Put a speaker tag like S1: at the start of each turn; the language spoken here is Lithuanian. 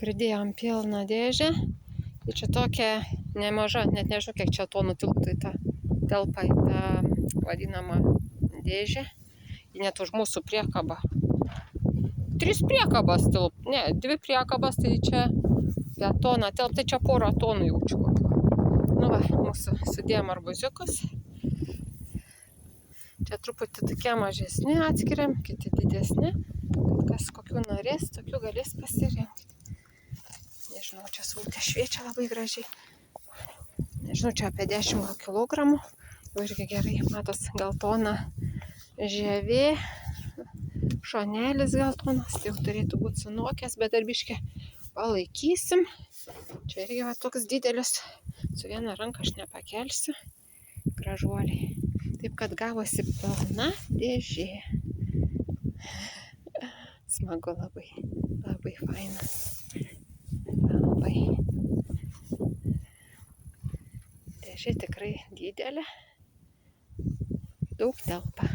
S1: Pridėjom pilną dėžę. Ir čia tokia nemaža, net nežinau, kiek čia tonų tilptų į tą telpą, į tą vadinamą dėžę. Ji net už mūsų priekabą. 3 priekabas tilp, ne, 2 priekabas, tai čia apie toną telp, tai čia porą tonų jaučiu. Nu va, mūsų sudėjom arbuziukus. Čia truputį tokie mažesni atskiriam, kiti didesni. Kas kokių norės, tokių galės pasirinkti. Nežinau, čia saulutė šviečia labai gražiai. Nežinau, čia apie 10 kilogramų. Jau irgi gerai matos geltona žievė. Šonelis geltonas, tai jau turėtų būti sunokęs, bet dar biškį palaikysim. Čia irgi va toks didelis. Su viena ranka aš nepakelsiu. Gražuoliai. Taip, kad gavosi pilna dėžė. Smagu labai. Labai faina. Labai. Dėžė tikrai didelė. Daug telpa.